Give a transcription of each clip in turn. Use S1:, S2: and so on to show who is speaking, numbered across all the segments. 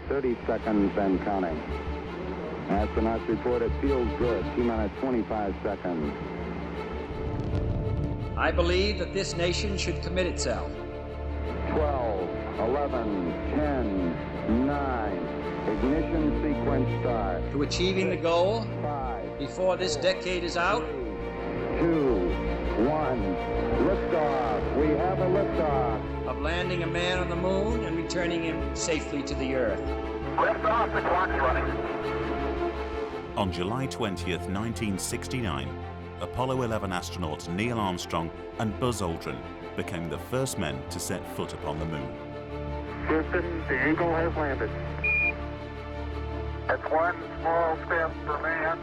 S1: 30 seconds and counting. Astronauts report it feels good. T-minus 25 seconds.
S2: I believe that this nation should commit itself.
S1: 12, 11, 10, 9. Ignition sequence start.
S2: To achieving the goal
S1: 5,
S2: before this decade is out.
S1: 2, 1. Liftoff. We have a liftoff.
S2: Of landing a man on the moon and returning him safely to the Earth.
S3: Liftoff, the clock's running.
S4: On July 20th, 1969, Apollo 11 astronauts Neil Armstrong and Buzz Aldrin became the first men to set foot upon the moon.
S3: Houston, the Eagle has landed. That's one small step for man,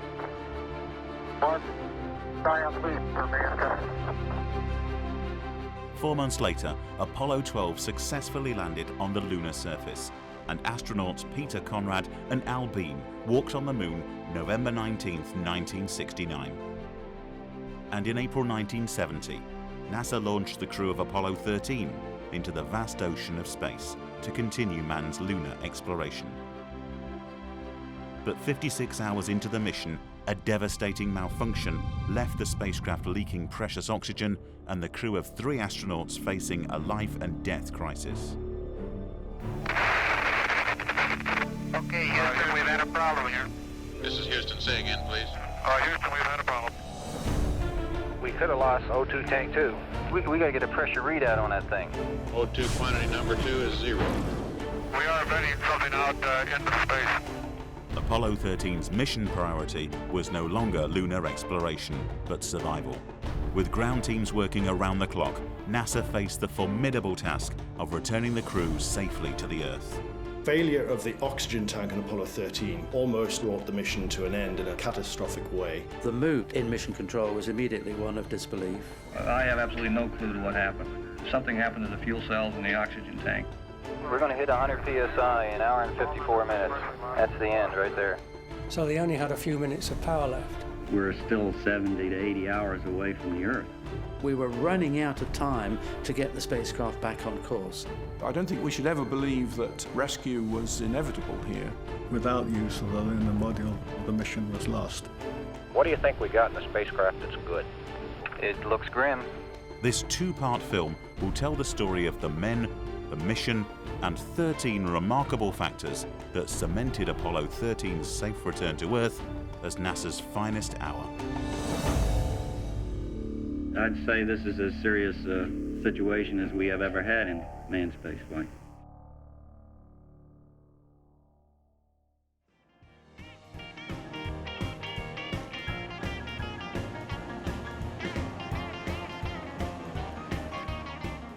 S3: one giant leap for mankind.
S4: 4 months later, Apollo 12 successfully landed on the lunar surface, and astronauts Peter Conrad and Al Bean walked on the moon November 19, 1969. And in April 1970, NASA launched the crew of Apollo 13 into the vast ocean of space to continue man's lunar exploration. But 56 hours into the mission, a devastating malfunction left the spacecraft leaking precious oxygen and the crew of 3 astronauts facing a life and death crisis.
S3: Okay, Houston, we've had a problem here.
S5: This is Houston. Say again, please.
S3: Houston, we've had a problem.
S6: We could have lost O2 tank 2. We got to get a pressure readout on that thing.
S5: O2 quantity number 2 is 0.
S3: We are vetting something out into space.
S4: Apollo 13's mission priority was no longer lunar exploration, but survival. With ground teams working around the clock, NASA faced the formidable task of returning the crew safely to the Earth.
S7: Failure of the oxygen tank on Apollo 13 almost brought the mission to an end in a catastrophic way.
S8: The mood in mission control was immediately one of disbelief.
S9: I have absolutely no clue to what happened. Something happened to the fuel cells in the oxygen tank.
S6: We're going to hit 100 psi in an hour and 54 minutes. That's the end right there.
S10: So they only had a few minutes of power left.
S9: We're still 70 to 80 hours away from the Earth.
S8: We were running out of time to get the spacecraft back on course.
S11: I don't think we should ever believe that rescue was inevitable here.
S12: Without use of the lunar module, the mission was lost.
S6: What do you think we got in the spacecraft that's good? It looks grim.
S4: This 2-part film will tell the story of the men, the mission, and 13 remarkable factors that cemented Apollo 13's safe return to Earth as NASA's finest hour.
S9: I'd say this is as serious a situation as we have ever had in manned spaceflight.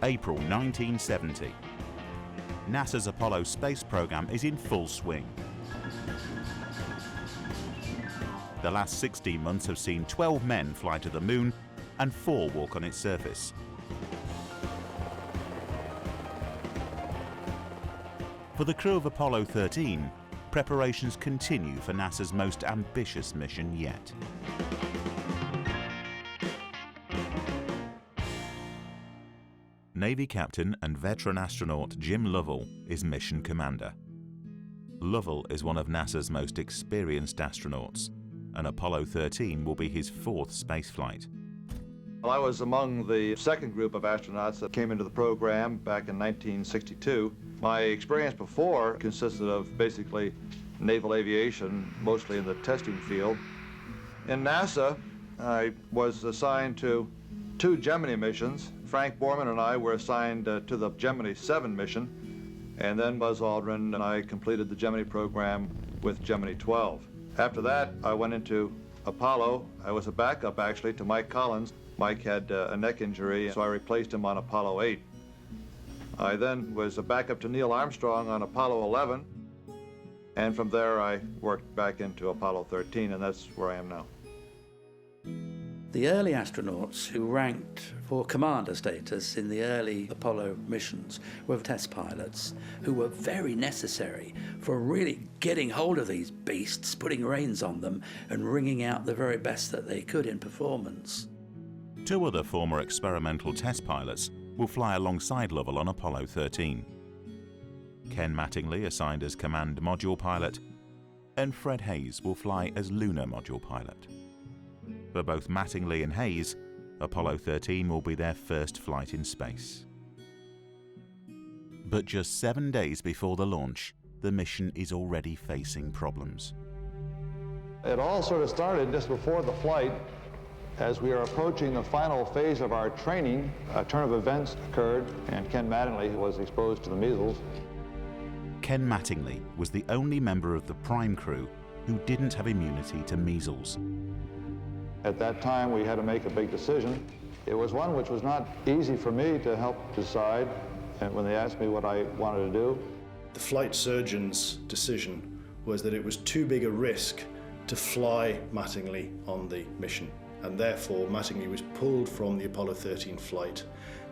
S4: April 1970. NASA's Apollo space program is in full swing. The last 16 months have seen 12 men fly to the moon and 4 walk on its surface. For the crew of Apollo 13, preparations continue for NASA's most ambitious mission yet. Navy captain and veteran astronaut Jim Lovell is mission commander. Lovell is one of NASA's most experienced astronauts, and Apollo 13 will be his 4th spaceflight.
S13: Well, I was among the second group of astronauts that came into the program back in 1962. My experience before consisted of basically naval aviation, mostly in the testing field. In NASA, I was assigned to 2 Gemini missions. Frank Borman and I were assigned to the Gemini 7 mission, and then Buzz Aldrin and I completed the Gemini program with Gemini 12. After that, I went into Apollo. I was a backup, actually, to Mike Collins. Mike had a neck injury, so I replaced him on Apollo 8. I then was a backup to Neil Armstrong on Apollo 11, and from there I worked back into Apollo 13, and that's where I am now.
S8: The early astronauts who ranked for commander status in the early Apollo missions were test pilots who were very necessary for really getting hold of these beasts, putting reins on them, and wringing out the very best that they could in performance.
S4: 2 other former experimental test pilots will fly alongside Lovell on Apollo 13. Ken Mattingly assigned as Command Module Pilot, and Fred Haise will fly as Lunar Module Pilot. For both Mattingly and Haise, Apollo 13 will be their first flight in space. But just 7 days before the launch, the mission is already facing problems.
S13: It all sort of started just before the flight. As we are approaching the final phase of our training, a turn of events occurred, and Ken Mattingly was exposed to the measles.
S4: Ken Mattingly was the only member of the prime crew who didn't have immunity to measles.
S13: At that time, we had to make a big decision. It was one which was not easy for me to help decide, and when they asked me what I wanted to do.
S7: The flight surgeon's decision was that it was too big a risk to fly Mattingly on the mission, and therefore Mattingly was pulled from the Apollo 13 flight,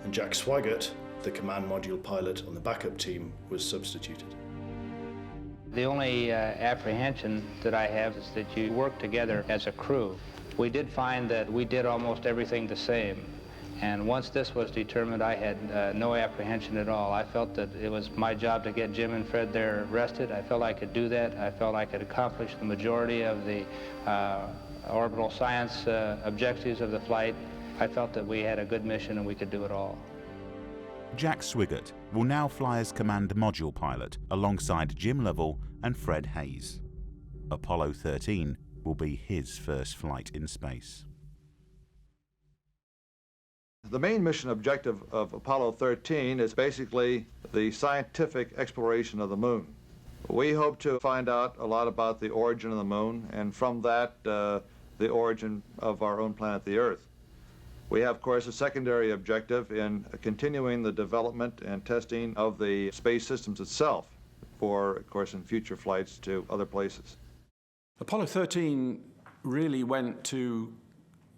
S7: and Jack Swigert, the command module pilot on the backup team, was substituted.
S6: The only apprehension that I have is that you work together as a crew. We did find that we did almost everything the same. And once this was determined, I had no apprehension at all. I felt that it was my job to get Jim and Fred there rested. I felt I could do that. I felt I could accomplish the majority of the orbital science objectives of the flight. I felt that we had a good mission and we could do it all.
S4: Jack Swigert will now fly as Command Module Pilot alongside Jim Lovell and Fred Haise. Apollo 13 will be his first flight in space.
S13: The main mission objective of Apollo 13 is basically the scientific exploration of the moon. We hope to find out a lot about the origin of the moon, and from that, the origin of our own planet, the Earth. We have, of course, a secondary objective in continuing the development and testing of the space systems itself for, of course, in future flights to other places.
S11: Apollo 13 really went to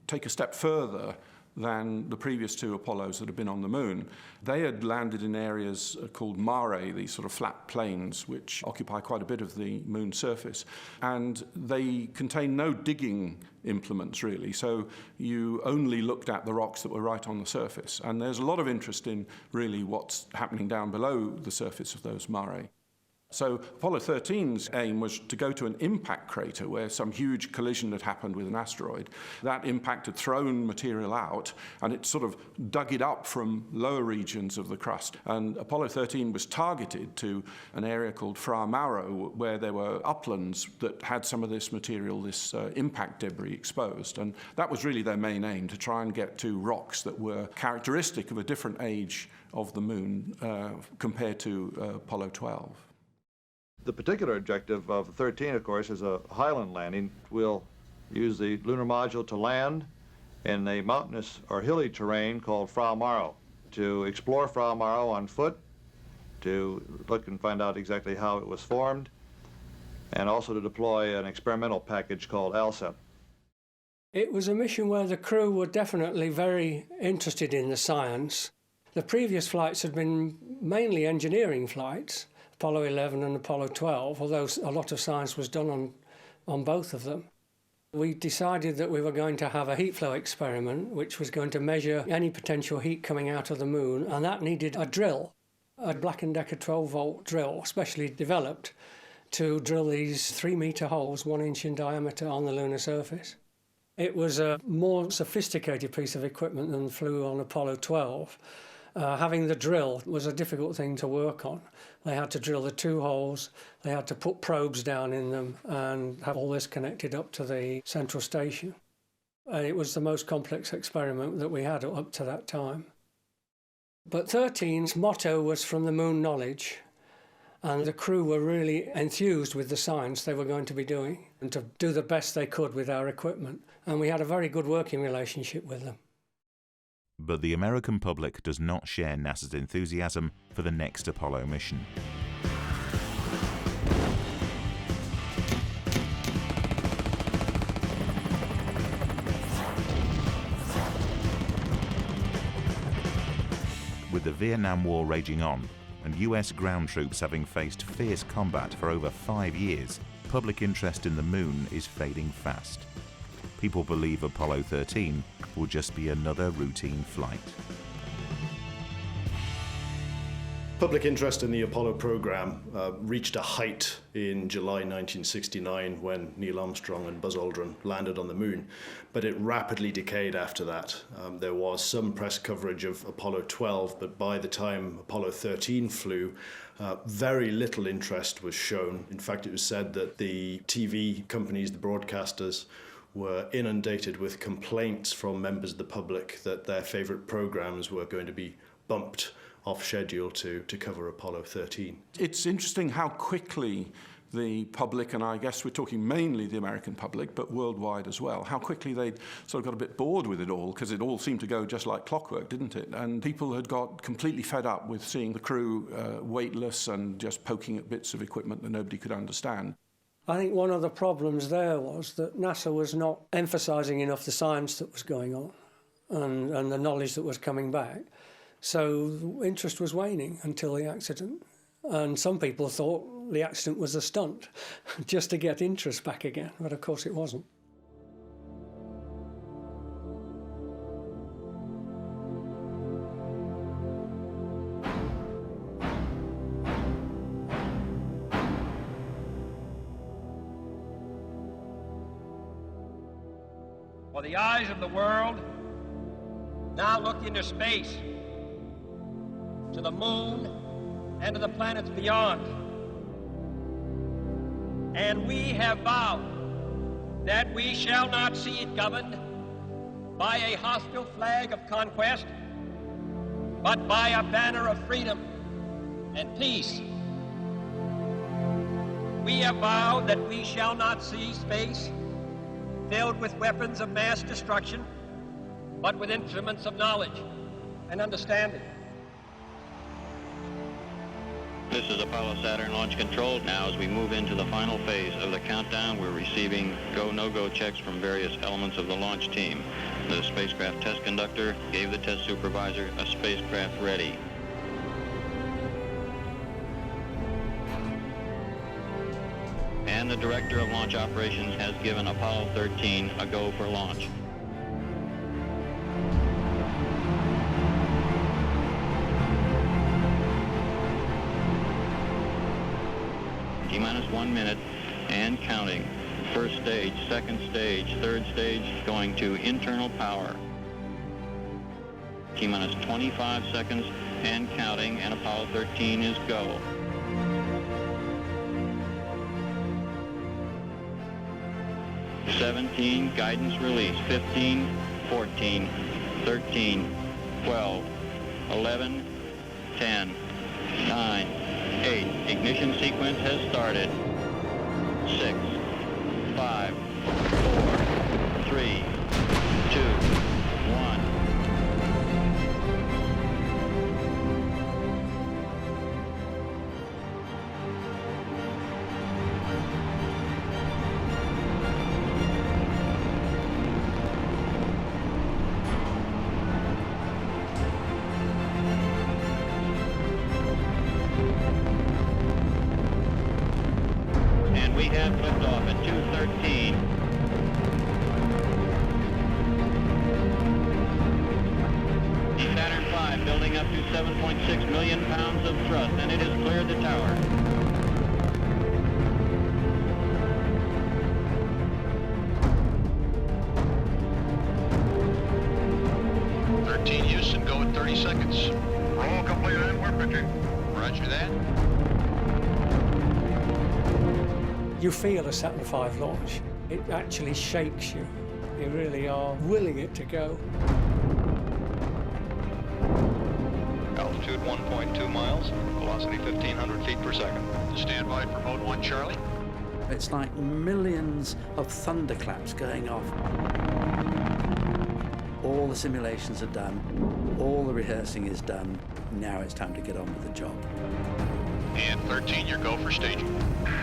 S11: take a step further than the previous two Apollos that had been on the moon. They had landed in areas called mare, these sort of flat plains, which occupy quite a bit of the moon's surface. And they contain no digging implements, really, so you only looked at the rocks that were right on the surface. And there's a lot of interest in really what's happening down below the surface of those mare. So Apollo 13's aim was to go to an impact crater where some huge collision had happened with an asteroid. That impact had thrown material out, and it sort of dug it up from lower regions of the crust. And Apollo 13 was targeted to an area called Fra Mauro, where there were uplands that had some of this material, this impact debris exposed. And that was really their main aim, to try and get to rocks that were characteristic of a different age of the moon compared to Apollo 12.
S13: The particular objective of 13, of course, is a highland landing. We'll use the lunar module to land in a mountainous or hilly terrain called Fra Mauro, to explore Fra Mauro on foot, to look and find out exactly how it was formed, and also to deploy an experimental package called ALSEP.
S10: It was a mission where the crew were definitely very interested in the science. The previous flights had been mainly engineering flights, Apollo 11 and Apollo 12, although a lot of science was done on both of them. We decided that we were going to have a heat flow experiment, which was going to measure any potential heat coming out of the moon, and that needed a drill, a Black & Decker 12-volt drill, specially developed to drill these 3-meter holes, 1 inch in diameter, on the lunar surface. It was a more sophisticated piece of equipment than flew on Apollo 12. Having the drill was a difficult thing to work on. They had to drill the 2 holes, they had to put probes down in them and have all this connected up to the central station. It was the most complex experiment that we had up to that time. But 13's motto was from the moon knowledge, and the crew were really enthused with the science they were going to be doing and to do the best they could with our equipment. And we had a very good working relationship with them.
S4: But the American public does not share NASA's enthusiasm for the next Apollo mission. With the Vietnam War raging on and US ground troops having faced fierce combat for over 5 years, public interest in the moon is fading fast. People believe Apollo 13 will just be another routine flight.
S7: Public interest in the Apollo program reached a height in July 1969 when Neil Armstrong and Buzz Aldrin landed on the moon, but it rapidly decayed after that. There was some press coverage of Apollo 12, but by the time Apollo 13 flew, very little interest was shown. In fact, it was said that the TV companies, the broadcasters, were inundated with complaints from members of the public that their favorite programs were going to be bumped off schedule to cover Apollo 13.
S11: It's interesting how quickly the public, and I guess we're talking mainly the American public, but worldwide as well, how quickly they sort of got a bit bored with it all, because it all seemed to go just like clockwork, didn't it? And people had got completely fed up with seeing the crew weightless and just poking at bits of equipment that nobody could understand.
S10: I think one of the problems there was that NASA was not emphasising enough the science that was going on and the knowledge that was coming back. So interest was waning until the accident. And some people thought the accident was a stunt, just to get interest back again, but of course it wasn't.
S2: For the eyes of the world now look into space, to the moon and to the planets beyond. And we have vowed that we shall not see it governed by a hostile flag of conquest, but by a banner of freedom and peace. We have vowed that we shall not see space filled with weapons of mass destruction, but with instruments of knowledge and understanding.
S9: This is Apollo Saturn Launch Control. Now, as we move into the final phase of the countdown, we're receiving go, no-go checks from various elements of the launch team. The spacecraft test conductor gave the test supervisor a spacecraft ready. And the director of launch operations has given Apollo 13 a go for launch. T-minus 1 minute and counting. First stage, second stage, third stage going to internal power. T-minus 25 seconds and counting, and Apollo 13 is go. "17, guidance release. 15, 14, 13, 12, 11, 10, 9, 8. Ignition sequence has started. 6, 5, 4, 3, 2, 1. We have liftoff at 2:13. The Saturn V building up to 7.6 million pounds of thrust, and it has cleared the tower.
S5: Houston, go at 30 seconds.
S3: Roll complete and we're pitching.
S5: Roger that.
S10: You feel a Saturn V launch. It actually shakes you. You really are willing it to go.
S5: Altitude 1.2 miles, velocity 1,500 feet per second. Stand by for mode 1, Charlie.
S8: It's like millions of thunderclaps going off. All the simulations are done. All the rehearsing is done. Now it's time to get on with the job.
S5: And 13, your go for staging.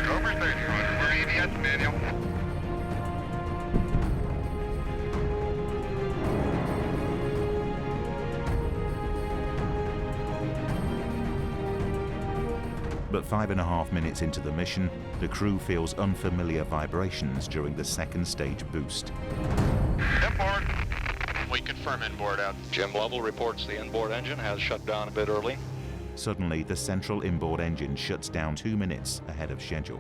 S3: Go for staging. We're ABS manual.
S4: But 5.5 minutes into the mission, the crew feels unfamiliar vibrations during the second stage boost.
S3: Inboard.
S5: We confirm inboard out. Jim Lovell reports the inboard engine has shut down a bit early.
S4: Suddenly, the central inboard engine shuts down 2 minutes ahead of schedule.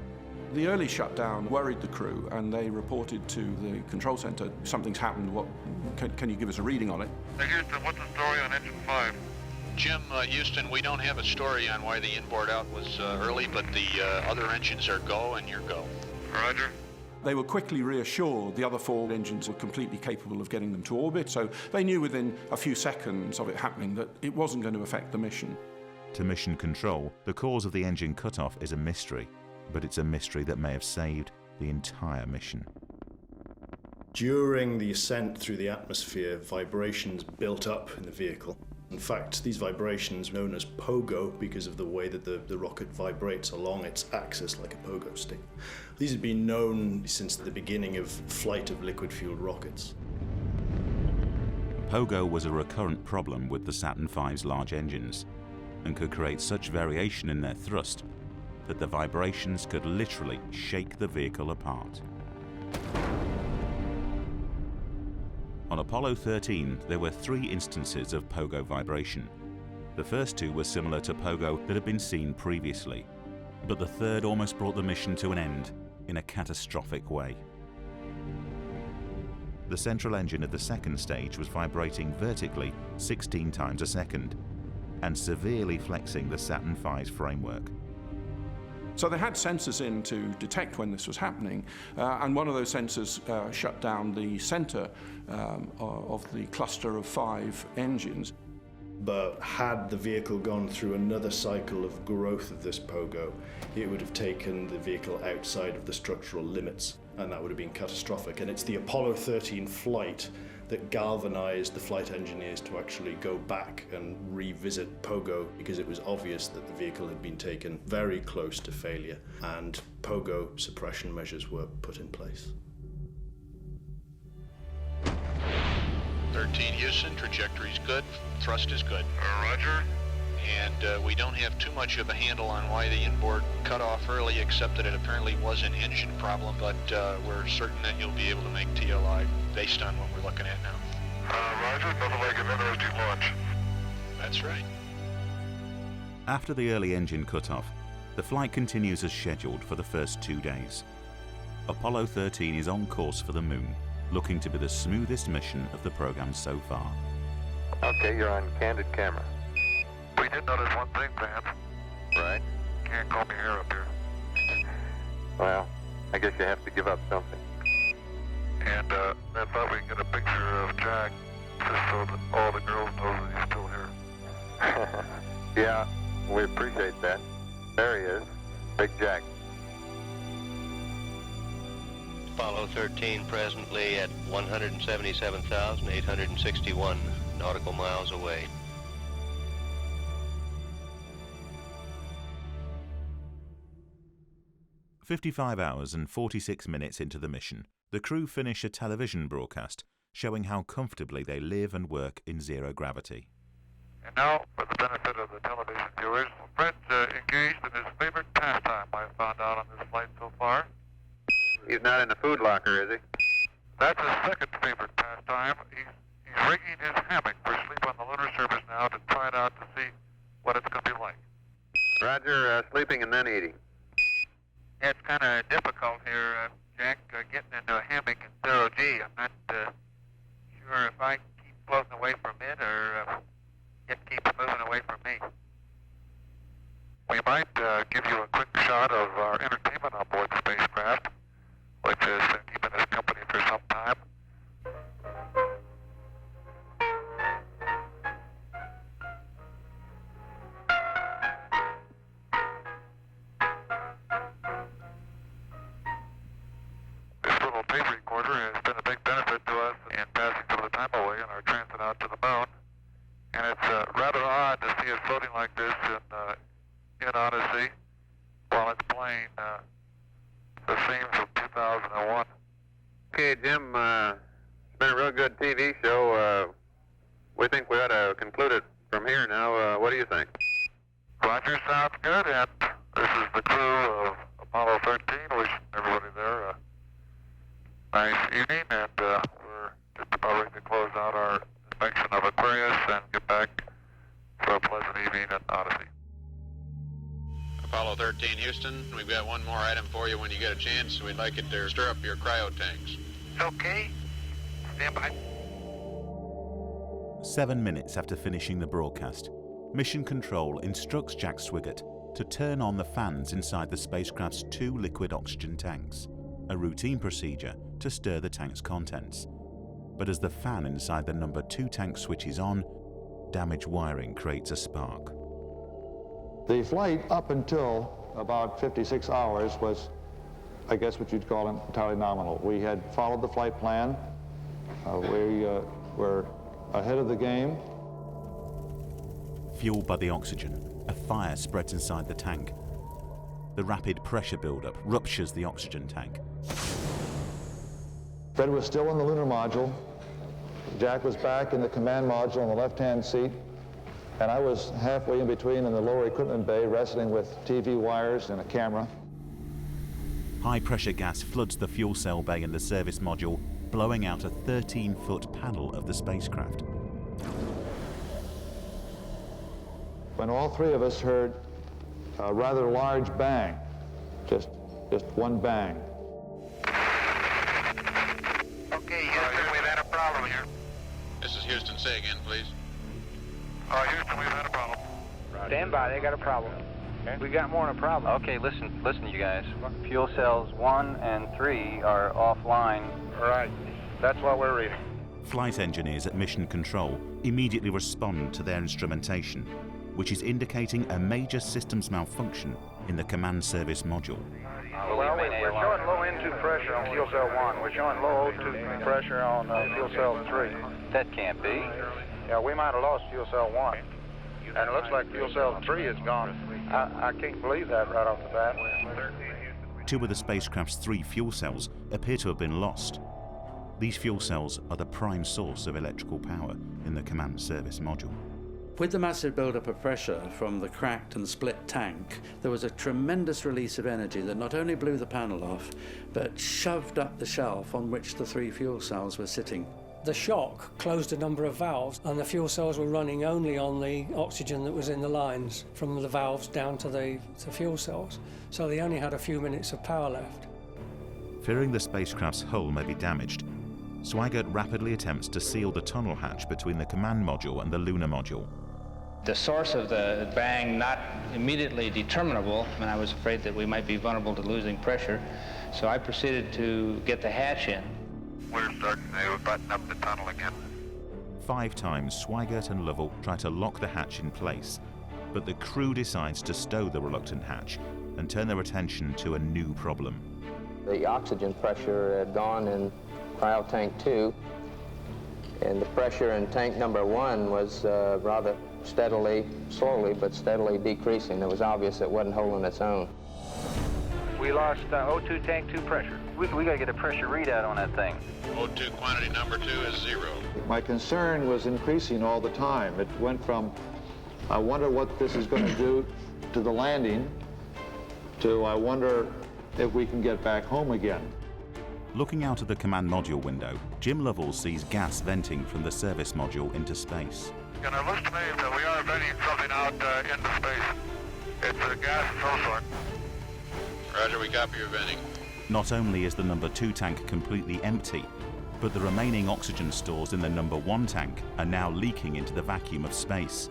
S11: The early shutdown worried the crew, and they reported to the control center, something's happened, can you give us a reading on it?
S3: Houston, what's the story on engine 5?
S5: Jim, Houston, we don't have a story on why the inboard out was early, but the other engines are go and you're go.
S3: Roger.
S11: They were quickly reassured the other 4 engines were completely capable of getting them to orbit, so they knew within a few seconds of it happening that it wasn't going to affect the mission.
S4: To Mission Control, the cause of the engine cutoff is a mystery, but it's a mystery that may have saved the entire mission.
S7: During the ascent through the atmosphere, vibrations built up in the vehicle. In fact, these vibrations, known as pogo because of the way that the rocket vibrates along its axis like a pogo stick. These have been known since the beginning of flight of liquid-fueled rockets.
S4: Pogo was a recurrent problem with the Saturn V's large engines, and could create such variation in their thrust that the vibrations could literally shake the vehicle apart. On Apollo 13, there were 3 instances of pogo vibration. The first 2 were similar to pogo that had been seen previously, but the third almost brought the mission to an end in a catastrophic way. The central engine of the second stage was vibrating vertically 16 times a second and severely flexing the Saturn V's framework.
S11: So they had sensors in to detect when this was happening, and one of those sensors shut down the center of the cluster of 5 engines.
S7: But had the vehicle gone through another cycle of growth of this pogo, it would have taken the vehicle outside of the structural limits, and that would have been catastrophic. And it's the Apollo 13 flight that galvanized the flight engineers to actually go back and revisit pogo, because it was obvious that the vehicle had been taken very close to failure and pogo suppression measures were put in place.
S5: 13 Houston, trajectory's good, thrust is good.
S3: Roger.
S5: And we don't have too much of a handle on why the inboard cut off early, except that it apparently was an engine problem, but we're certain that you'll be able to make TLI based on what we're looking at now.
S3: Roger, nothing like an interesting launch.
S5: That's right.
S4: After the early engine cutoff, the flight continues as scheduled for the first 2 days. Apollo 13 is on course for the moon, looking to be the smoothest mission of the program so far.
S3: Okay, you're on candid camera. We did notice one thing, Vance.
S9: Right.
S3: Can't comb your hair up here.
S9: Well, I guess you have to give up something.
S3: And I thought we'd get a picture of Jack, just so that all the girls know that he's still here.
S9: Yeah, we appreciate that. There he is, Big Jack.
S14: Apollo 13 presently at 177,861 nautical miles away.
S4: "55 hours and 46 minutes into the mission, the crew finish a television broadcast showing how comfortably they live and work in zero gravity.
S3: And now, for the benefit of the television viewers, Fred's engaged in his favorite pastime I found out on this flight so far.
S9: He's not in the food locker, is he?
S3: That's his second favorite pastime. He's rigging his hammock for sleep on the lunar surface now to try it out to see what it's going to be like.
S9: Roger, sleeping and then eating.
S3: It's kind of difficult here, Jack, getting into a hammock in 0G. I'm not sure if I keep floating away from it or it keeps moving away from me. We might give you a quick shot of our entertainment on board the spacecraft, which has been keeping us company for some time. This little tape recorder has been a big benefit to us in passing some of the time away in our transit out to the moon. And it's rather odd to see it floating like this in Odyssey while it's playing the scenes of 2001.
S9: Okay, Jim, it's been a real good TV show. We think we ought to conclude it from here now. What do you think?
S3: Roger, sounds good. And this is the crew of Apollo 13. Wishing everybody there a nice evening. And we're just about ready to close out our inspection of Aquarius and get back for a pleasant evening at Odyssey.
S5: Apollo 13, Houston. We've got one more item for you when you get a chance. We'd like it to stir up your cryo tanks.
S3: Okay. Stand by.
S4: 7 minutes after finishing the broadcast, Mission Control instructs Jack Swigert to turn on the fans inside the spacecraft's 2 liquid oxygen tanks, a routine procedure to stir the tank's contents. But as the fan inside the number 2 tank switches on, damaged wiring creates a spark.
S13: The flight up until about 56 hours was, I guess what you'd call entirely nominal. We had followed the flight plan. We were ahead of the game.
S4: Fueled by the oxygen, a fire spreads inside the tank. The rapid pressure buildup ruptures the oxygen tank.
S13: Fred was still in the lunar module. Jack was back in the command module on the left-hand seat. And I was halfway in between in the lower equipment bay, wrestling with TV wires and a camera.
S4: High-pressure gas floods the fuel cell bay in the service module, blowing out a 13-foot panel of the spacecraft.
S13: When all 3 of us heard a rather large bang, just one bang.
S3: Okay, Houston, we've had a problem here.
S5: This is Houston. Say again, please.
S3: Houston, we've had a problem.
S6: Stand by, they got a problem. Okay. We got more than a problem.
S15: Okay, listen, you guys. Fuel cells 1 and 3 are offline.
S3: Right. That's what we're reading.
S4: Flight engineers at Mission Control immediately respond to their instrumentation, which is indicating a major systems malfunction in the command service module.
S3: Well, we're showing low N2 pressure on fuel cell 1. We're showing low O2 pressure on fuel cell 3.
S15: That can't be.
S3: Yeah, we might have lost fuel cell 1. And it looks like fuel cell 3 is gone. I can't believe that right off the bat.
S4: 2 of the spacecraft's 3 fuel cells appear to have been lost. These fuel cells are the prime source of electrical power in the command service module.
S8: With the massive buildup of pressure from the cracked and split tank, there was a tremendous release of energy that not only blew the panel off, but shoved up the shelf on which the 3 fuel cells were sitting.
S10: The shock closed a number of valves, and the fuel cells were running only on the oxygen that was in the lines from the valves down to the fuel cells. So they only had a few minutes of power left.
S4: Fearing the spacecraft's hull may be damaged, Swigert rapidly attempts to seal the tunnel hatch between the command module and the lunar module.
S6: The source of the bang not immediately determinable, and I was afraid that we might be vulnerable to losing pressure, so I proceeded to get the hatch in.
S3: We're starting to button up the tunnel again.
S4: 5 times Swigert and Lovell try to lock the hatch in place, but the crew decides to stow the reluctant hatch and turn their attention to a new problem.
S16: The oxygen pressure had gone in cryo tank 2, and the pressure in tank number 1 was rather slowly but steadily decreasing. It was obvious it wasn't holding its own.
S3: We lost O2 tank 2 pressure.
S15: We got to get a pressure readout on that thing.
S5: O2 quantity number 2 is 0.
S13: My concern was increasing all the time. It went from, I wonder what this is going to do to the landing, to I wonder if we can get back home again.
S4: Looking out of the command module window, Jim Lovell sees gas venting from the service module into space.
S3: It looks to me that we are venting something out into space. It's gas of some sort.
S5: Roger, we copy your venting.
S4: Not only is the number 2 tank completely empty, but the remaining oxygen stores in the number 1 tank are now leaking into the vacuum of space.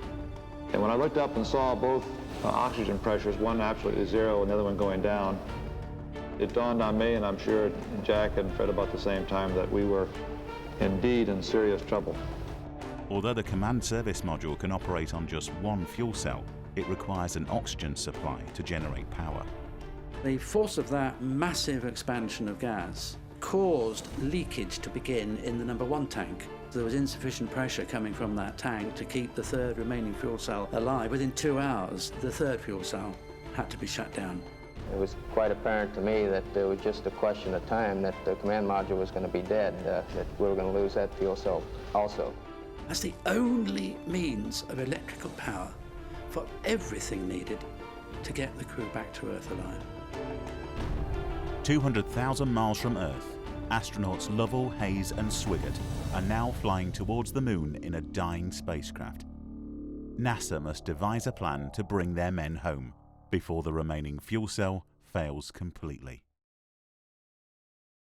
S13: And when I looked up and saw both oxygen pressures, one absolutely 0 and the other one going down, it dawned on me, and I'm sure Jack and Fred about the same time, that we were indeed in serious trouble.
S4: Although the command service module can operate on just 1 fuel cell, it requires an oxygen supply to generate power.
S8: The force of that massive expansion of gas caused leakage to begin in the number 1 tank. There was insufficient pressure coming from that tank to keep the 3rd remaining fuel cell alive. Within 2 hours, the 3rd fuel cell had to be shut down.
S16: It was quite apparent to me that it was just a question of time that the command module was going to be dead, that we were going to lose that fuel cell also.
S8: That's the only means of electrical power for everything needed to get the crew back to Earth alive.
S4: 200,000 miles from Earth, astronauts Lovell, Hayes and Swigert are now flying towards the moon in a dying spacecraft. NASA must devise a plan to bring their men home before the remaining fuel cell fails completely.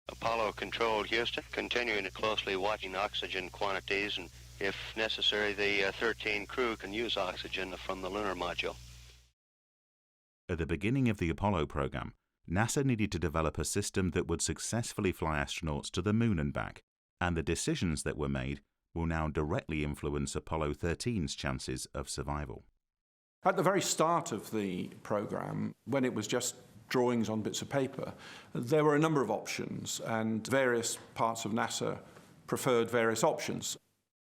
S14: Apollo Control, Houston, continuing to closely watching oxygen quantities, and if necessary, the 13 crew can use oxygen from the lunar module.
S4: At the beginning of the Apollo program, NASA needed to develop a system that would successfully fly astronauts to the moon and back, and the decisions that were made will now directly influence Apollo 13's chances of survival.
S11: At the very start of the program, when it was just drawings on bits of paper, there were a number of options, and various parts of NASA preferred various options.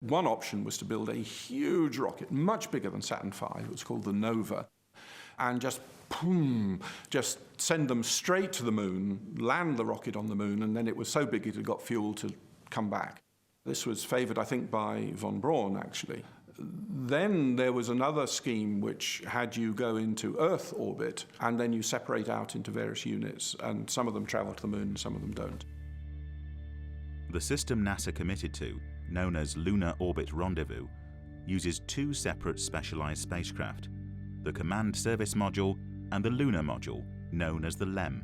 S11: One option was to build a huge rocket, much bigger than Saturn V. It was called the Nova, and just send them straight to the moon, land the rocket on the moon, and then it was so big it had got fuel to come back. This was favoured, I think, by von Braun, actually. Then there was another scheme which had you go into Earth orbit, and then you separate out into various units, and some of them travel to the moon and some of them don't.
S4: The system NASA committed to, known as Lunar Orbit Rendezvous, uses two separate specialized spacecraft, the Command Service Module and the Lunar Module, known as the LEM.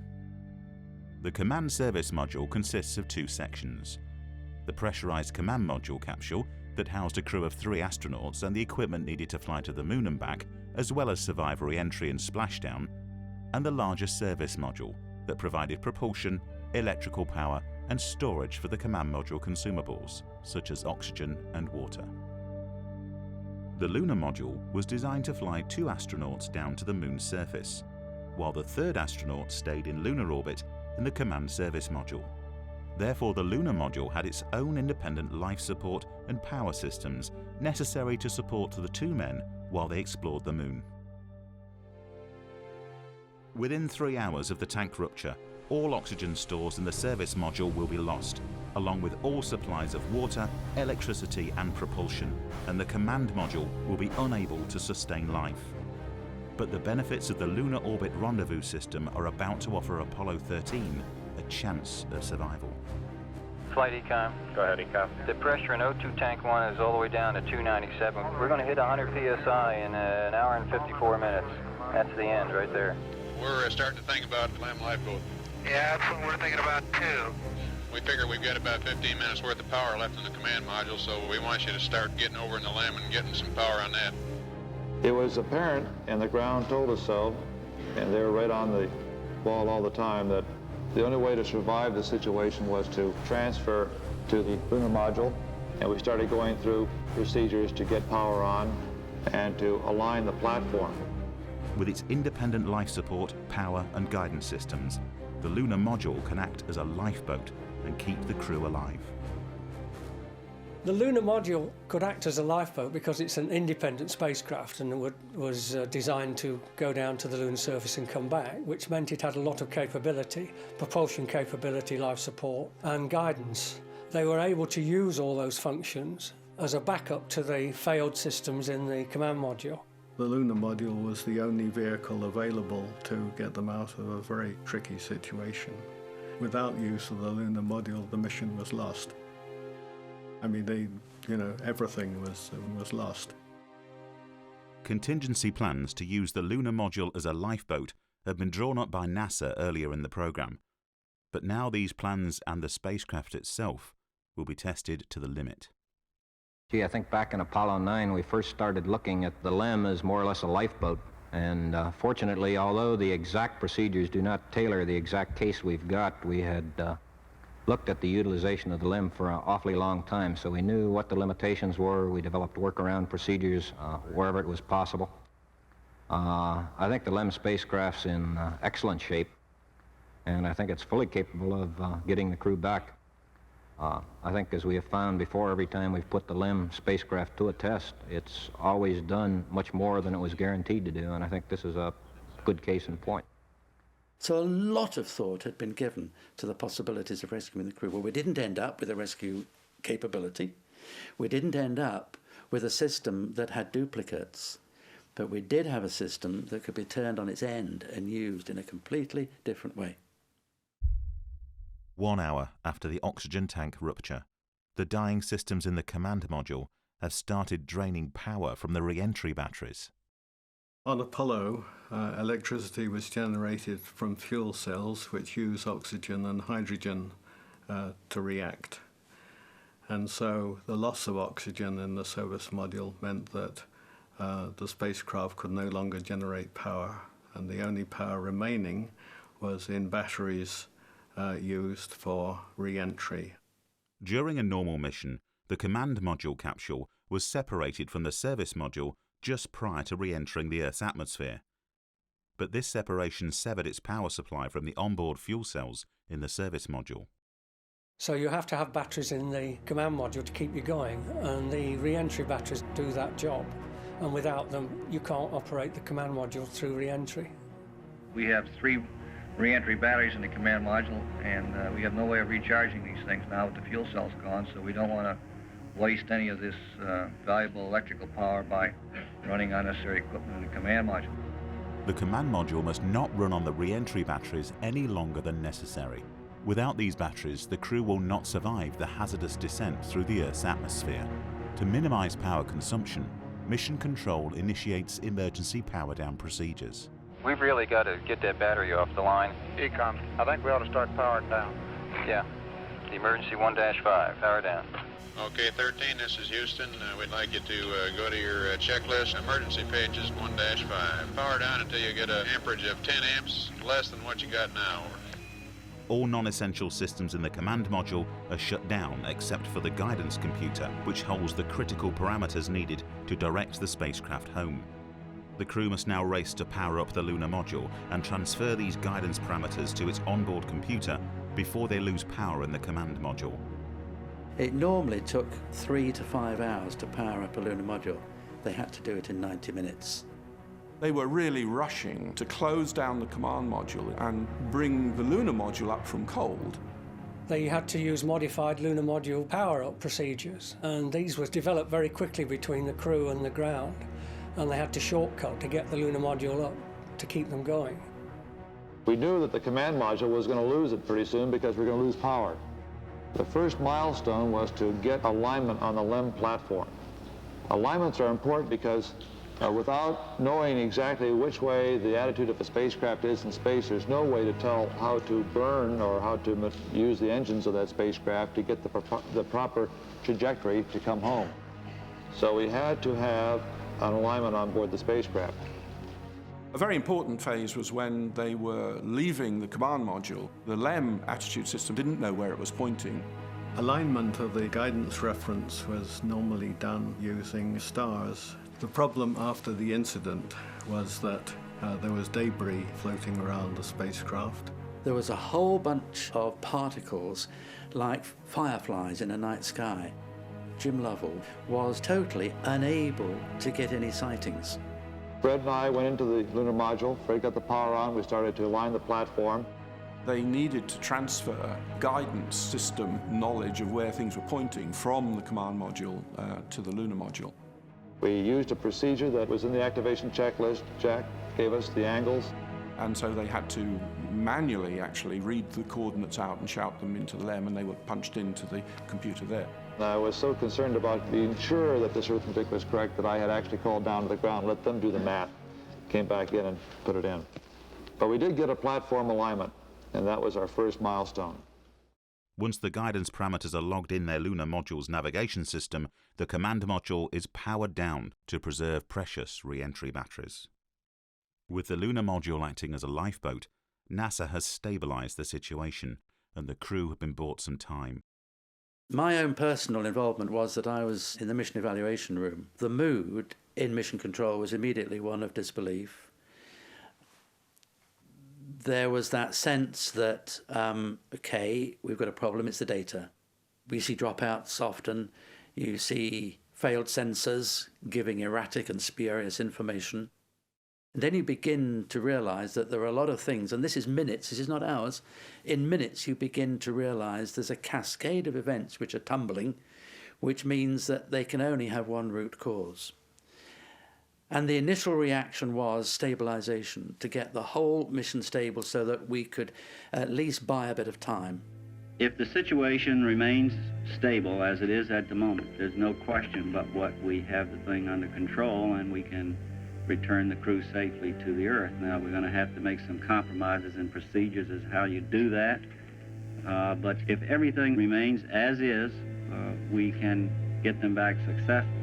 S4: The Command Service Module consists of two sections: the pressurized command module capsule that housed a crew of 3 astronauts and the equipment needed to fly to the moon and back, as well as survive re-entry and splashdown, and the larger service module that provided propulsion, electrical power, and storage for the command module consumables, such as oxygen and water. The lunar module was designed to fly 2 astronauts down to the moon's surface, while the 3rd astronaut stayed in lunar orbit in the command service module. Therefore, the lunar module had its own independent life support and power systems necessary to support the 2 men while they explored the moon. Within 3 hours of the tank rupture, all oxygen stores in the service module will be lost, along with all supplies of water, electricity and propulsion, and the command module will be unable to sustain life. But the benefits of the Lunar Orbit Rendezvous system are about to offer Apollo 13 a chance of survival.
S15: Flight Econ.
S3: Go ahead, Econ.
S15: The pressure in O2 tank 1 is all the way down to 297. We're going to hit 100 psi in an hour and 54 minutes. That's the end right there.
S5: We're starting to think about LEM lifeboat.
S3: Yeah, that's what we're thinking about too.
S5: We figure we've got about 15 minutes worth of power left in the command module, so we want you to start getting over in the LEM and getting some power on that.
S13: It was apparent, and the ground told us so, and they were right on the ball all the time, that the only way to survive the situation was to transfer to the lunar module, and we started going through procedures to get power on and to align the platform.
S4: With its independent life support, power and guidance systems, the lunar module can act as a lifeboat and keep the crew alive.
S10: The lunar module could act as a lifeboat because it's an independent spacecraft and was designed to go down to the lunar surface and come back, which meant it had a lot of capability, propulsion capability, life support and guidance. They were able to use all those functions as a backup to the failed systems in the command module.
S12: The lunar module was the only vehicle available to get them out of a very tricky situation. Without use of the lunar module, the mission was lost. I mean, everything was lost.
S4: Contingency plans to use the lunar module as a lifeboat had been drawn up by NASA earlier in the program, but now these plans and the spacecraft itself will be tested to the limit.
S9: Gee, I think back in Apollo 9 we first started looking at the LEM as more or less a lifeboat, and fortunately, although the exact procedures do not tailor the exact case we've got, we had looked at the utilization of the LEM for an awfully long time, so we knew what the limitations were. We developed workaround procedures wherever it was possible. I think the LEM spacecraft's in excellent shape, and I think it's fully capable of getting the crew back. I think, as we have found before, every time we've put the LEM spacecraft to a test, it's always done much more than it was guaranteed to do, and I think this is a good case in point.
S8: So a lot of thought had been given to the possibilities of rescuing the crew. Well, we didn't end up with a rescue capability. We didn't end up with a system that had duplicates. But we did have a system that could be turned on its end and used in a completely different way.
S4: 1 hour after the oxygen tank rupture, the dying systems in the command module have started draining power from the re-entry batteries.
S12: On Apollo, electricity was generated from fuel cells which use oxygen and hydrogen to react. And so the loss of oxygen in the service module meant that the spacecraft could no longer generate power, and the only power remaining was in batteries used for re-entry.
S4: During a normal mission, the command module capsule was separated from the service module just prior to re-entering the Earth's atmosphere. But this separation severed its power supply from the onboard fuel cells in the service module.
S10: So you have to have batteries in the command module to keep you going, and the re-entry batteries do that job. And without them, you can't operate the command module through re-entry.
S17: We have 3 re-entry batteries in the command module, and we have no way of recharging these things now with the fuel cells gone, so we don't want to waste any of this valuable electrical power by running unnecessary equipment in the command module.
S4: The command module must not run on the re-entry batteries any longer than necessary. Without these batteries, the crew will not survive the hazardous descent through the Earth's atmosphere. To minimize power consumption, Mission Control initiates emergency power-down procedures.
S15: We've really got to get that battery off the line.
S3: Ecom, I think we ought to start powering down.
S15: Yeah. The emergency 1-5, power down.
S5: Okay, 13, this is Houston. We'd like you to go to your checklist, emergency pages 1-5. Power down until you get an amperage of 10 amps, less than what you got now.
S4: All non-essential systems in the command module are shut down except for the guidance computer, which holds the critical parameters needed to direct the spacecraft home. The crew must now race to power up the lunar module and transfer these guidance parameters to its onboard computer before they lose power in the command module.
S8: It normally took 3 to 5 hours to power up a lunar module. They had to do it in 90 minutes.
S11: They were really rushing to close down the command module and bring the lunar module up from cold.
S10: They had to use modified lunar module power-up procedures, and these were developed very quickly between the crew and the ground, and they had to shortcut to get the lunar module up to keep them going.
S13: We knew that the command module was going to lose it pretty soon because we were going to lose power. The first milestone was to get alignment on the LEM platform. Alignments are important because without knowing exactly which way the attitude of a spacecraft is in space, there's no way to tell how to burn or how to use the engines of that spacecraft to get the proper trajectory to come home. So we had to have an alignment on board the spacecraft.
S11: A very important phase was when they were leaving the command module. The LEM attitude system didn't know where it was pointing.
S12: Alignment of the guidance reference was normally done using stars. The problem after the incident was that there was debris floating around the spacecraft.
S8: There was a whole bunch of particles like fireflies in a night sky. Jim Lovell was totally unable to get any sightings.
S13: Fred and I went into the lunar module. Fred got the power on. We started to align the platform.
S11: They needed to transfer guidance system knowledge of where things were pointing from the command module to the lunar module.
S13: We used a procedure that was in the activation checklist. Jack gave us the angles.
S11: And so they had to manually actually read the coordinates out and shout them into the LEM, and they were punched into the computer there.
S13: I was so concerned about being sure that this arithmetic was correct that I had actually called down to the ground, let them do the math, came back in and put it in. But we did get a platform alignment, and that was our first milestone.
S4: Once the guidance parameters are logged in their lunar module's navigation system, the command module is powered down to preserve precious re-entry batteries. With the lunar module acting as a lifeboat, NASA has stabilized the situation, and the crew have been bought some time.
S8: My own personal involvement was that I was in the mission evaluation room. The mood in Mission Control was immediately one of disbelief. There was that sense that, okay, we've got a problem, it's the data. We see dropouts often. You see failed sensors giving erratic and spurious information. And then you begin to realize that there are a lot of things, and this is minutes, this is not hours. In minutes, you begin to realize there's a cascade of events which are tumbling, which means that they can only have one root cause. And the initial reaction was stabilization, to get the whole mission stable so that we could at least buy a bit of time.
S18: If the situation remains stable as it is at the moment, there's no question but what we have the thing under control and we can return the crew safely to the Earth. Now, we're going to have to make some compromises in procedures as how you do that. But if everything remains as is, we can get them back successfully.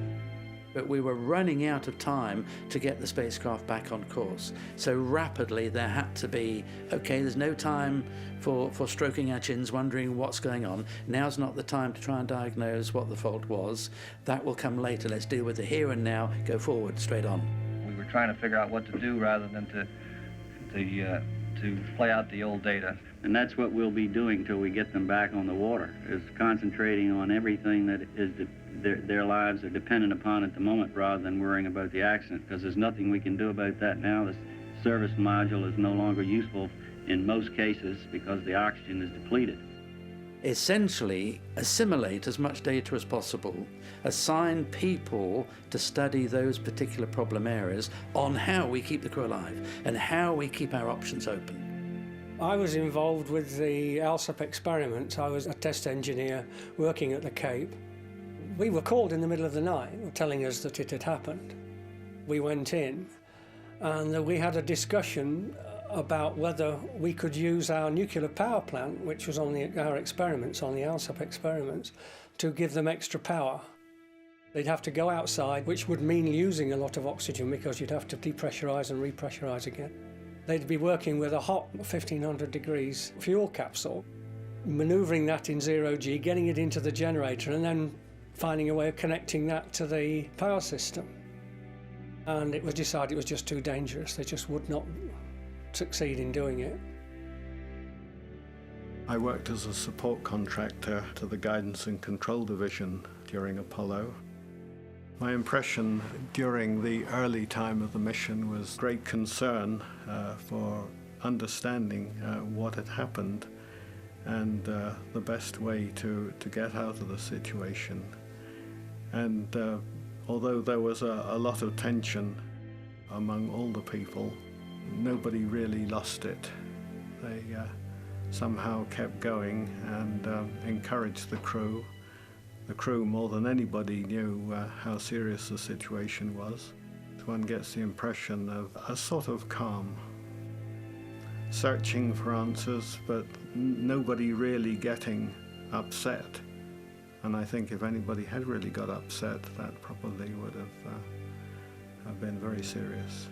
S8: But we were running out of time to get the spacecraft back on course. So rapidly there had to be, okay, there's no time for stroking our chins, wondering what's going on. Now's not the time to try and diagnose what the fault was. That will come later. Let's deal with the here and now, go forward, straight on.
S17: We were trying to figure out what to do rather than to play out the old data.
S18: And that's what we'll be doing till we get them back on the water, is concentrating on everything that is their lives are dependent upon at the moment rather than worrying about the accident, because there's nothing we can do about that now. The service module is no longer useful in most cases because the oxygen is depleted.
S8: Essentially, assimilate as much data as possible, assign people to study those particular problem areas on how we keep the crew alive and how we keep our options open.
S10: I was involved with the ALSOP experiment. I was a test engineer working at the Cape. We were called in the middle of the night telling us that it had happened. We went in and we had a discussion about whether we could use our nuclear power plant, which was on our experiments, on the ALSOP experiments, to give them extra power. They'd have to go outside, which would mean using a lot of oxygen because you'd have to depressurize and repressurize again. They'd be working with a hot 1500 degrees fuel capsule, maneuvering that in zero-G, getting it into the generator, and then finding a way of connecting that to the power system. And it was decided it was just too dangerous. They just would not succeed in doing it.
S12: I worked as a support contractor to the Guidance and Control Division during Apollo. My impression during the early time of the mission was great concern for understanding what had happened and the best way to get out of the situation. And although there was a lot of tension among all the people, nobody really lost it. They somehow kept going and encouraged the crew. The crew, more than anybody, knew how serious the situation was. One gets the impression of a sort of calm, searching for answers, but nobody really getting upset. And I think if anybody had really got upset, that probably would have been very serious.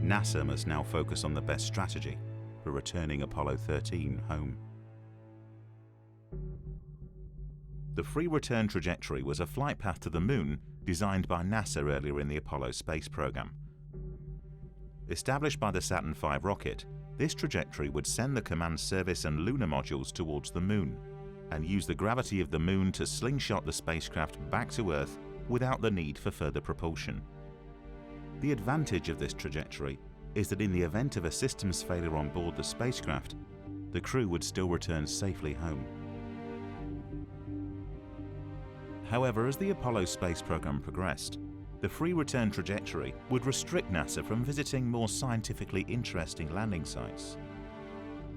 S4: NASA must now focus on the best strategy for returning Apollo 13 home. The free return trajectory was a flight path to the Moon designed by NASA earlier in the Apollo space program. Established by the Saturn V rocket, this trajectory would send the command service and lunar modules towards the Moon and use the gravity of the Moon to slingshot the spacecraft back to Earth without the need for further propulsion. The advantage of this trajectory is that in the event of a systems failure on board the spacecraft, the crew would still return safely home. However, as the Apollo space program progressed, the free return trajectory would restrict NASA from visiting more scientifically interesting landing sites.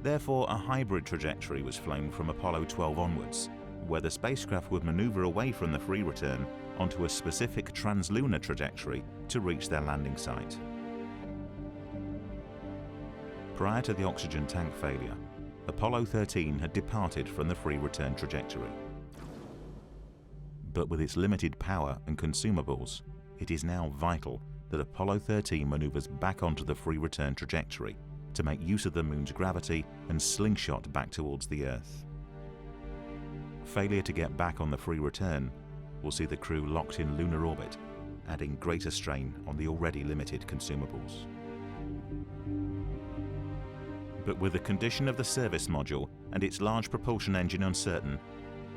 S4: Therefore, a hybrid trajectory was flown from Apollo 12 onwards, where the spacecraft would maneuver away from the free return onto a specific translunar trajectory to reach their landing site. Prior to the oxygen tank failure, Apollo 13 had departed from the free return trajectory. But with its limited power and consumables, it is now vital that Apollo 13 maneuvers back onto the free return trajectory to make use of the Moon's gravity and slingshot back towards the Earth. Failure to get back on the free return will see the crew locked in lunar orbit, adding greater strain on the already limited consumables. But with the condition of the service module and its large propulsion engine uncertain,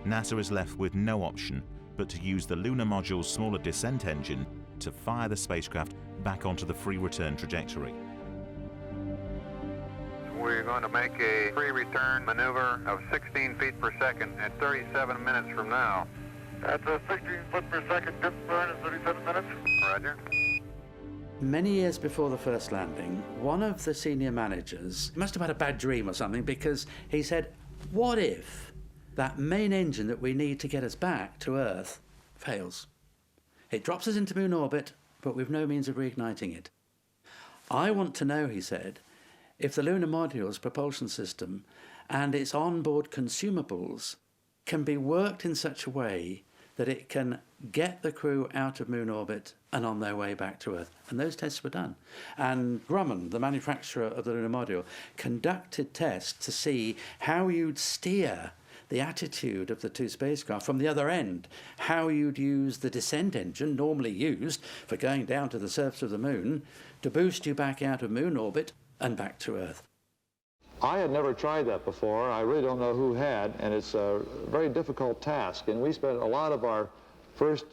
S4: NASA is left with no option but to use the lunar module's smaller descent engine to fire the spacecraft back onto the free return trajectory.
S3: We're going to make a free return maneuver of 16 feet per second at 37 minutes from now. That's a 16 foot per second dip burn in 37 minutes. Roger.
S8: Many years before the first landing, one of the senior managers must have had a bad dream or something, because he said, what if that main engine that we need to get us back to Earth fails? It drops us into Moon orbit but we've no means of reigniting it. I want to know, he said, if the lunar module's propulsion system and its onboard consumables can be worked in such a way that it can get the crew out of moon orbit and on their way back to Earth. And those tests were done. And Grumman, the manufacturer of the lunar module, conducted tests to see how you'd steer the attitude of the two spacecraft from the other end, how you'd use the descent engine, normally used for going down to the surface of the moon, to boost you back out of moon orbit and back to Earth.
S13: I had never tried that before. I really don't know who had, and it's a very difficult task. And we spent a lot of our first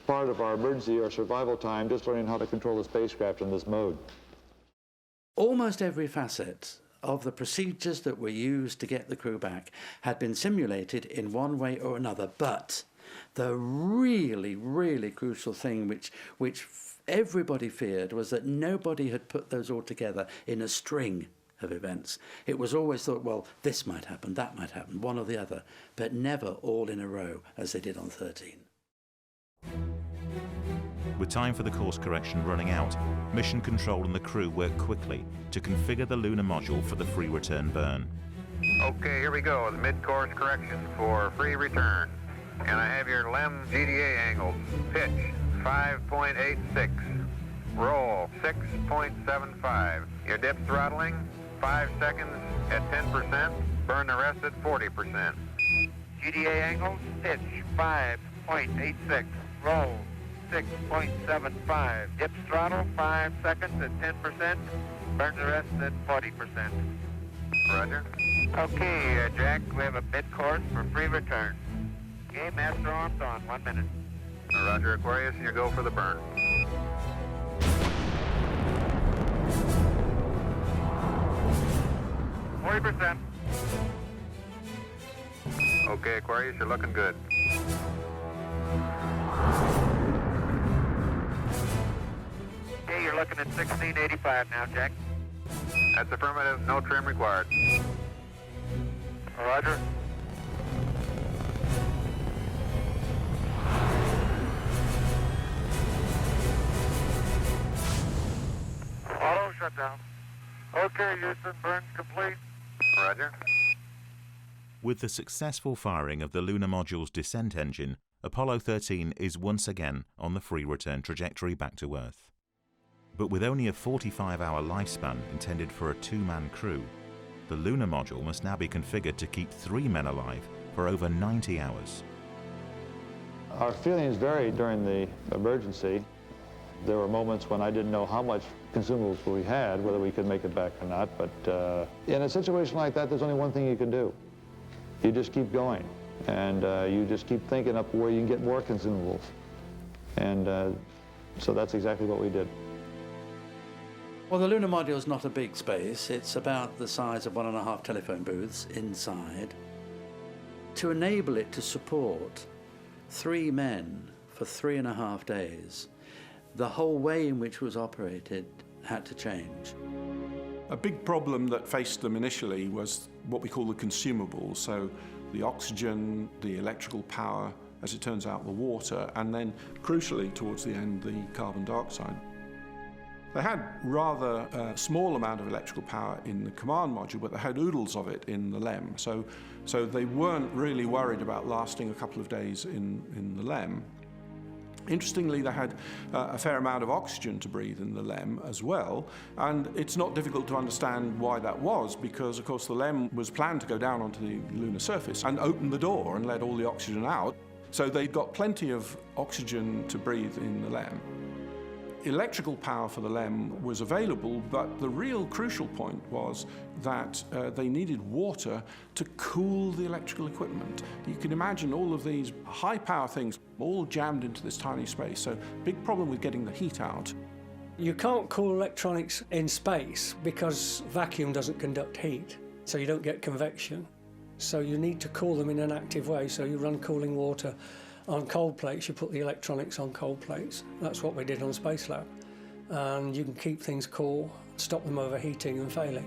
S13: part of our emergency or survival time just learning how to control the spacecraft in this mode.
S8: Almost every facet of the procedures that were used to get the crew back had been simulated in one way or another, but the really, really crucial thing which everybody feared was that nobody had put those all together in a string of events. It was always thought, well, this might happen, that might happen, one or the other, but never all in a row as they did on 13.
S4: With time for the course correction running out, Mission Control and the crew worked quickly to configure the lunar module for the free return burn.
S3: Okay, here we go, the mid-course correction for free return. And I have your LEM GDA angles. Pitch, 5.86. Roll, 6.75. Your dip throttling, 5 seconds at 10%. Burn the rest at 40%. GDA angles, pitch, 5.86. Roll, 6.75. Dip throttle, 5 seconds at 10%. Burn the rest at 40%. Roger. Okay, Jack, we have a mid-course for free return. Okay, master arms on, 1 minute. Roger, Aquarius, and you go for the burn. %. Okay, Aquarius, you're looking good. Okay, you're looking at 1685 now, Jack. That's affirmative, no trim required. Roger. Auto shutdown. Okay, Houston, burns complete. Roger.
S4: With the successful firing of the lunar module's descent engine, Apollo 13 is once again on the free return trajectory back to Earth. But with only a 45-hour lifespan intended for a 2-man crew, the lunar module must now be configured to keep 3 men alive for over 90 hours.
S13: Our feelings varied during the emergency. There were moments when I didn't know how much consumables we had, whether we could make it back or not, but in a situation like that, there's only one thing you can do. You just keep going, and you just keep thinking up where you can get more consumables. And so that's exactly what we did.
S8: Well, the lunar module is not a big space. It's about the size of 1.5 telephone booths inside. To enable it to support 3 men for 3.5 days, the whole way in which it was operated had to change.
S11: A big problem that faced them initially was what we call the consumables, so the oxygen, the electrical power, as it turns out the water, and then crucially towards the end the carbon dioxide. They had rather a small amount of electrical power in the command module, but they had oodles of it in the LEM, so they weren't really worried about lasting a couple of days in the LEM. Interestingly, they had a fair amount of oxygen to breathe in the LEM as well, and it's not difficult to understand why that was, because of course the LEM was planned to go down onto the lunar surface and open the door and let all the oxygen out, so they'd got plenty of oxygen to breathe in the LEM. Electrical power for the LEM was available, but the real crucial point was that they needed water to cool the electrical equipment. You can imagine all of these high-power things all jammed into this tiny space, so big problem with getting the heat out.
S10: You can't cool electronics in space because vacuum doesn't conduct heat, so you don't get convection. So you need to cool them in an active way, so you run cooling water on cold plates, you put the electronics on cold plates. That's what we did on Spacelab. And you can keep things cool, stop them overheating and failing.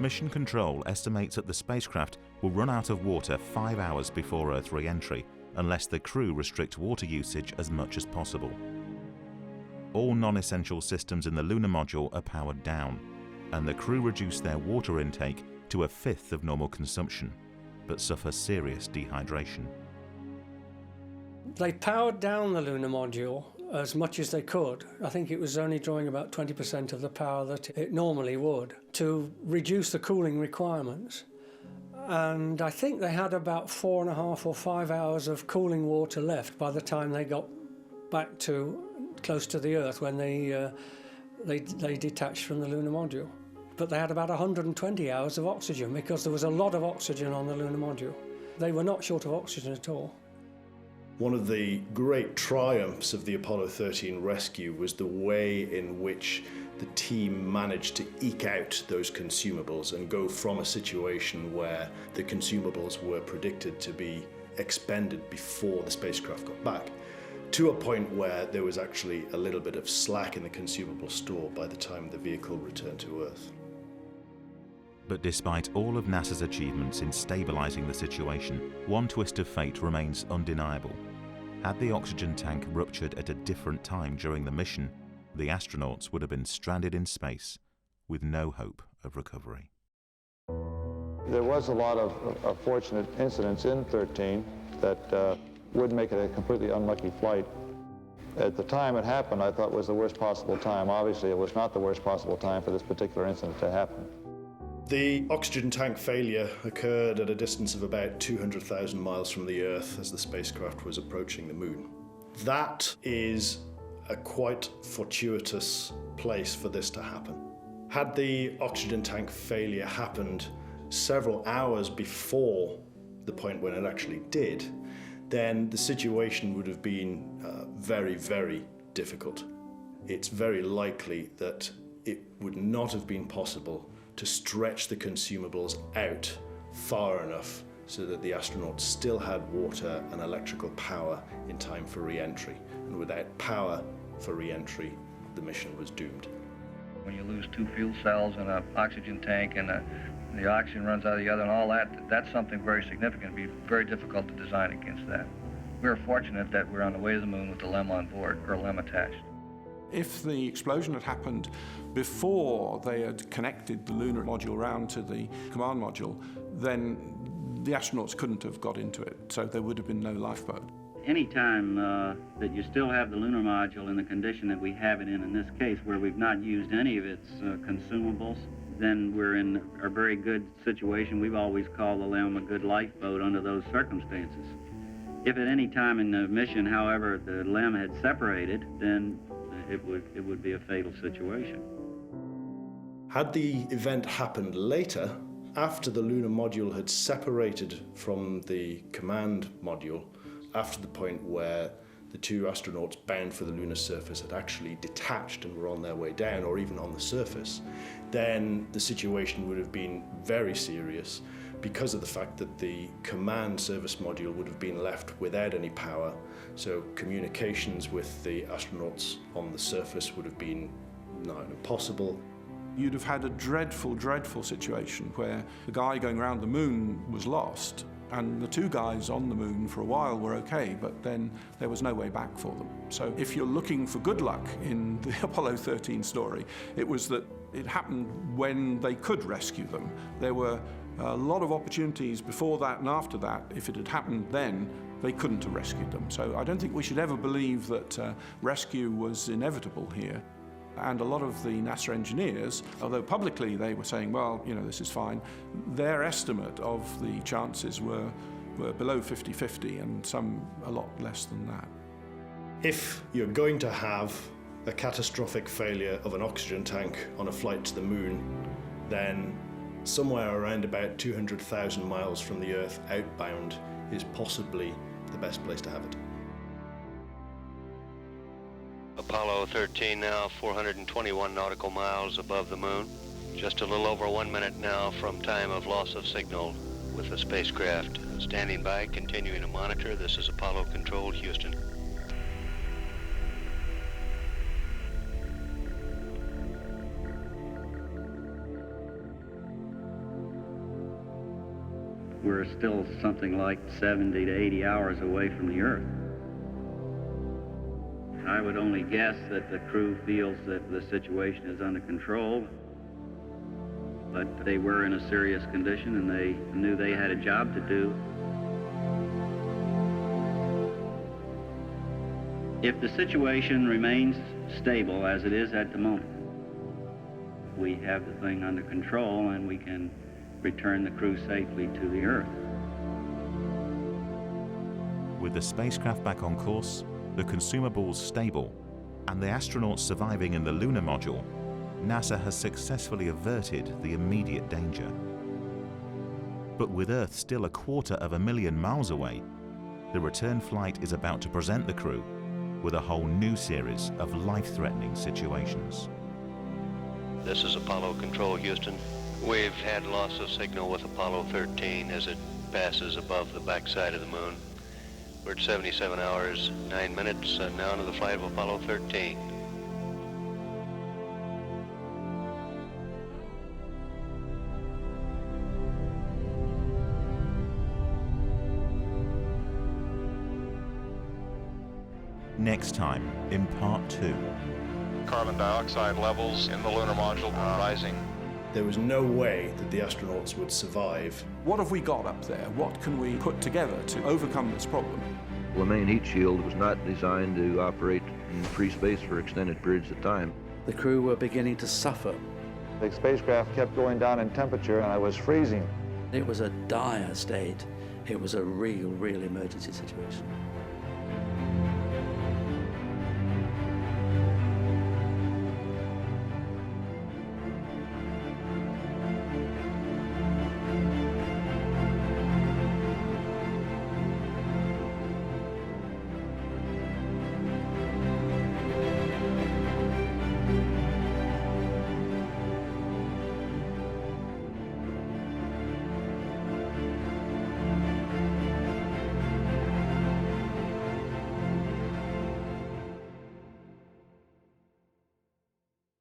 S4: Mission Control estimates that the spacecraft will run out of water 5 hours before Earth re-entry, unless the crew restrict water usage as much as possible. all non-essential systems in the lunar module are powered down, and the crew reduce their water intake to a fifth of normal consumption, but suffer serious dehydration.
S10: They powered down the lunar module as much as they could. I think it was only drawing about 20% of the power that it normally would to reduce the cooling requirements. And I think they had about 4.5 or 5 hours of cooling water left by the time they got back to close to the Earth when they detached from the lunar module. But they had about 120 hours of oxygen because there was a lot of oxygen on the lunar module. They were not short of oxygen at all.
S7: One of the great triumphs of the Apollo 13 rescue was the way in which the team managed to eke out those consumables and go from a situation where the consumables were predicted to be expended before the spacecraft got back, to a point where there was actually a little bit of slack in the consumable store by the time the vehicle returned to Earth.
S4: But despite all of NASA's achievements in stabilizing the situation, one twist of fate remains undeniable. Had the oxygen tank ruptured at a different time during the mission, the astronauts would have been stranded in space with no hope of recovery.
S13: There was a lot of fortunate incidents in 13 that would make it a completely unlucky flight. At the time it happened, I thought it was the worst possible time. Obviously, it was not the worst possible time for this particular incident to happen.
S7: The oxygen tank failure occurred at a distance of about 200,000 miles from the Earth as the spacecraft was approaching the Moon. That is a quite fortuitous place for this to happen. Had the oxygen tank failure happened several hours before the point when it actually did, then the situation would have been very, very difficult. It's very likely that it would not have been possible to stretch the consumables out far enough so that the astronauts still had water and electrical power in time for re-entry. And without power for re-entry, the mission was doomed.
S17: When you lose 2 fuel cells and an oxygen tank and the oxygen runs out of the other and all that, that's something very significant. It'd be very difficult to design against that. We're fortunate that we're on the way to the Moon with the LEM on board, or LEM attached.
S11: If the explosion had happened before they had connected the lunar module round to the command module, then the astronauts couldn't have got into it, so there would have been no lifeboat.
S18: Any time that you still have the lunar module in the condition that we have it in this case, where we've not used any of its consumables, then we're in a very good situation. We've always called the LEM a good lifeboat under those circumstances. If at any time in the mission, however, the LEM had separated, then it would be a fatal situation.
S7: Had the event happened later, after the lunar module had separated from the command module, after the point where the 2 astronauts bound for the lunar surface had actually detached and were on their way down, or even on the surface, then the situation would have been very serious because of the fact that the command service module would have been left without any power, so communications with the astronauts on the surface would have been nigh impossible.
S11: You'd have had a dreadful, dreadful situation where the guy going around the Moon was lost, and the 2 guys on the Moon for a while were okay, but then there was no way back for them. So if you're looking for good luck in the Apollo 13 story, it was that it happened when they could rescue them. There were a lot of opportunities before that and after that. If it had happened then, they couldn't have rescued them. So I don't think we should ever believe that rescue was inevitable here. And a lot of the NASA engineers, although publicly they were saying, well, you know, this is fine, their estimate of the chances were below 50-50 and some a lot less than that.
S7: If you're going to have a catastrophic failure of an oxygen tank on a flight to the Moon, then somewhere around about 200,000 miles from the Earth outbound is possibly the best place to have it.
S14: Apollo 13 now 421 nautical miles above the Moon. Just a little over 1 minute now from time of loss of signal with the spacecraft. Standing by, continuing to monitor. This is Apollo Control, Houston.
S18: We're still something like 70 to 80 hours away from the Earth. I would only guess that the crew feels that the situation is under control. But they were in a serious condition and they knew they had a job to do. If the situation remains stable as it is at the moment, we have the thing under control and we can return the crew safely to the Earth.
S4: With the spacecraft back on course, the consumables stable, and the astronauts surviving in the lunar module, NASA has successfully averted the immediate danger. But with Earth still 250,000 miles away, the return flight is about to present the crew with a whole new series of life-threatening situations.
S14: This is Apollo Control, Houston. We've had loss of signal with Apollo 13 as it passes above the backside of the moon. We're at 77 hours, 9 minutes, now into the flight of Apollo 13.
S4: Next time, in part 2.
S19: Carbon dioxide levels in the lunar module are rising.
S7: There was no way that the astronauts would survive.
S11: What have we got up there? What can we put together to overcome this problem?
S13: The main heat shield was not designed to operate in free space for extended periods of time.
S8: The crew were beginning to suffer.
S13: The spacecraft kept going down in temperature and I was freezing.
S8: It was a dire state. It was a real emergency situation.